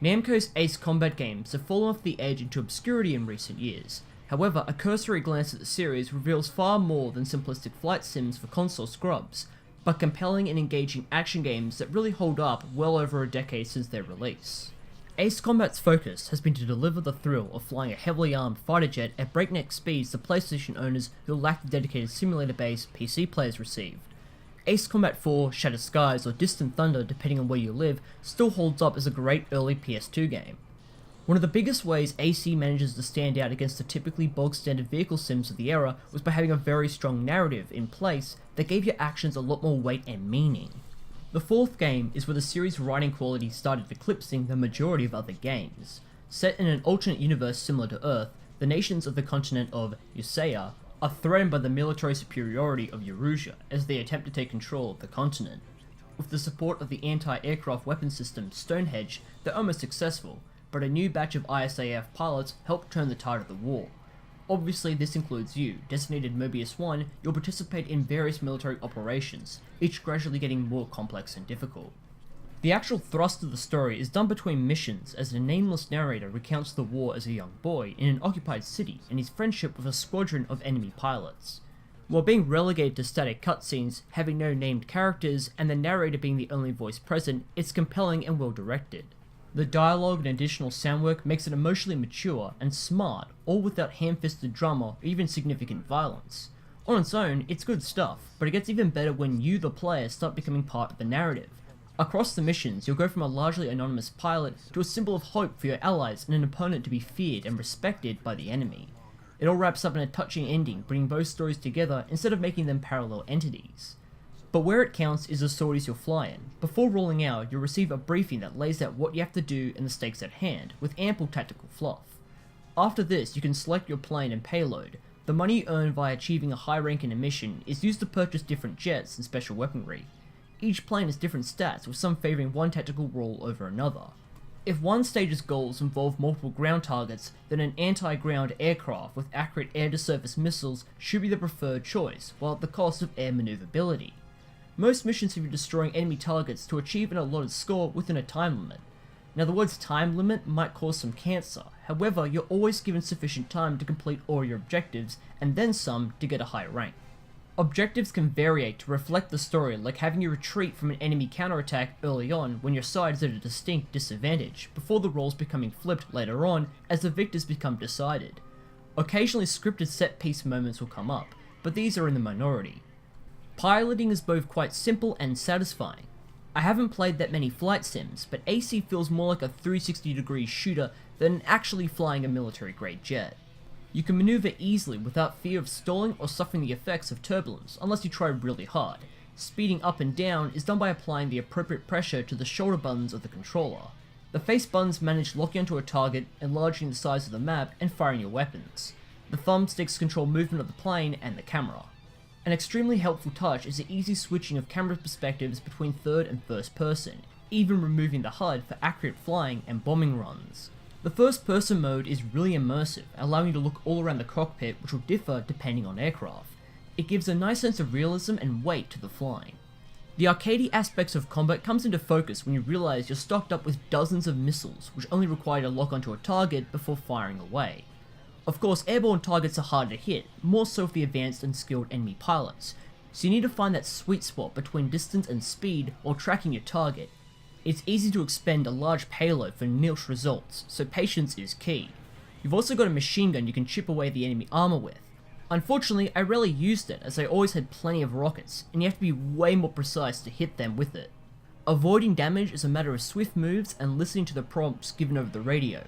Namco's Ace Combat games have fallen off the edge into obscurity in recent years. However, a cursory glance at the series reveals far more than simplistic flight sims for console scrubs, but compelling and engaging action games that really hold up well over a decade since their release. Ace Combat's focus has been to deliver the thrill of flying a heavily armed fighter jet at breakneck speeds to PlayStation owners who lack the dedicated simulator-based PC players received. Ace Combat 4, Shattered Skies, or Distant Thunder depending on where you live, still holds up as a great early PS2 game. One of the biggest ways AC manages to stand out against the typically bog-standard vehicle sims of the era was by having a very strong narrative in place that gave your actions a lot more weight and meaning. The fourth game is where the series' writing quality started eclipsing the majority of other games. Set in an alternate universe similar to Earth, the nations of the continent of Usea are threatened by the military superiority of Eurasia as they attempt to take control of the continent. With the support of the anti-aircraft weapon system Stonehenge, they're almost successful, but a new batch of ISAF pilots help turn the tide of the war. Obviously this includes you. Designated Mobius 1, you'll participate in various military operations, each gradually getting more complex and difficult. The actual thrust of the story is done between missions as the nameless narrator recounts the war as a young boy in an occupied city and his friendship with a squadron of enemy pilots. While being relegated to static cutscenes, having no named characters, and the narrator being the only voice present, it's compelling and well directed. The dialogue and additional sound work makes it emotionally mature and smart, all without ham-fisted drama or even significant violence. On its own, it's good stuff, but it gets even better when you, the player, start becoming part of the narrative. Across the missions, you'll go from a largely anonymous pilot to a symbol of hope for your allies and an opponent to be feared and respected by the enemy. It all wraps up in a touching ending, bringing both stories together instead of making them parallel entities. But where it counts is the stories you'll fly in. Before rolling out, you'll receive a briefing that lays out what you have to do and the stakes at hand, with ample tactical fluff. After this, you can select your plane and payload. The money you earn via achieving a high rank in a mission is used to purchase different jets and special weaponry. Each plane has different stats, with some favouring one tactical role over another. If one stage's goals involve multiple ground targets, then an anti-ground aircraft with accurate air-to-surface missiles should be the preferred choice, while at the cost of air manoeuvrability. Most missions have you destroying enemy targets to achieve an allotted score within a time limit. Now the words time limit might cause some cancer, however you're always given sufficient time to complete all your objectives, and then some to get a high rank. Objectives can variate to reflect the story, like having you retreat from an enemy counterattack early on when your side is at a distinct disadvantage, before the roles becoming flipped later on as the victors become decided. Occasionally scripted set-piece moments will come up, but these are in the minority. Piloting is both quite simple and satisfying. I haven't played that many flight sims, but AC feels more like a 360-degree shooter than actually flying a military-grade jet. You can maneuver easily without fear of stalling or suffering the effects of turbulence unless you try really hard. Speeding up and down is done by applying the appropriate pressure to the shoulder buttons of the controller. The face buttons manage locking onto a target, enlarging the size of the map, and firing your weapons. The thumbsticks control movement of the plane and the camera. An extremely helpful touch is the easy switching of camera perspectives between third and first person, even removing the HUD for accurate flying and bombing runs. The first person mode is really immersive, allowing you to look all around the cockpit, which will differ depending on aircraft. It gives a nice sense of realism and weight to the flying. The arcadey aspects of combat comes into focus when you realise you're stocked up with dozens of missiles, which only require you to lock onto a target before firing away. Of course, airborne targets are harder to hit, more so for the advanced and skilled enemy pilots, so you need to find that sweet spot between distance and speed while tracking your target. It's easy to expend a large payload for niche results, so patience is key. You've also got a machine gun you can chip away the enemy armor with. Unfortunately, I rarely used it as I always had plenty of rockets, and you have to be way more precise to hit them with it. Avoiding damage is a matter of swift moves and listening to the prompts given over the radio.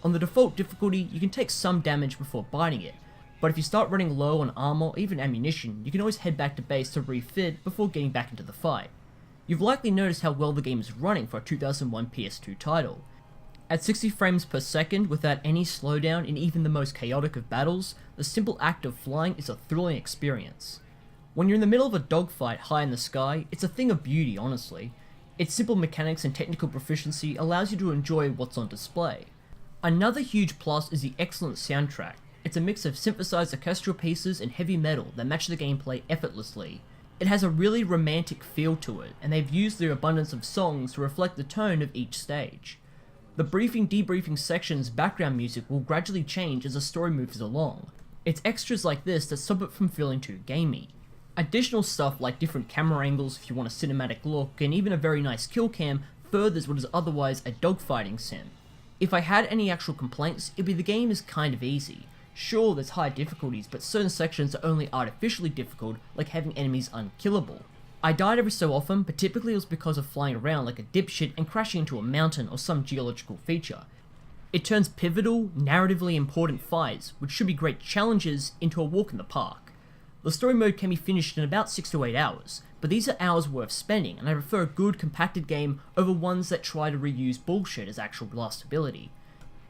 On the default difficulty, you can take some damage before biting it, but if you start running low on armor or even ammunition, you can always head back to base to refit before getting back into the fight. You've likely noticed how well the game is running for a 2001 PS2 title. At 60 frames per second without any slowdown in even the most chaotic of battles, the simple act of flying is a thrilling experience. When you're in the middle of a dogfight high in the sky, it's a thing of beauty, honestly. Its simple mechanics and technical proficiency allows you to enjoy what's on display. Another huge plus is the excellent soundtrack. It's a mix of synthesized orchestral pieces and heavy metal that match the gameplay effortlessly. It has a really romantic feel to it, and they've used their abundance of songs to reflect the tone of each stage. The briefing debriefing section's background music will gradually change as the story moves along. It's extras like this that stop it from feeling too gamey. Additional stuff like different camera angles if you want a cinematic look, and even a very nice kill cam furthers what is otherwise a dogfighting sim. If I had any actual complaints, it'd be the game is kind of easy. Sure, there's high difficulties, but certain sections are only artificially difficult, like having enemies unkillable. I died every so often, but typically it was because of flying around like a dipshit and crashing into a mountain or some geological feature. It turns pivotal, narratively important fights, which should be great challenges, into a walk in the park. The story mode can be finished in about 6 to 8 hours, but these are hours worth spending, and I prefer a good compacted game over ones that try to reuse bullshit as actual blastability.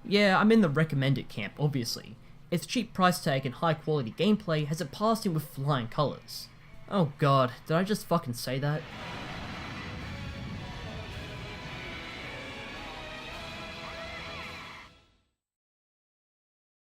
Yeah, I'm in the recommended camp, obviously. Its cheap price tag and high quality gameplay has it passed in with flying colours. Oh god, did I just fucking say that?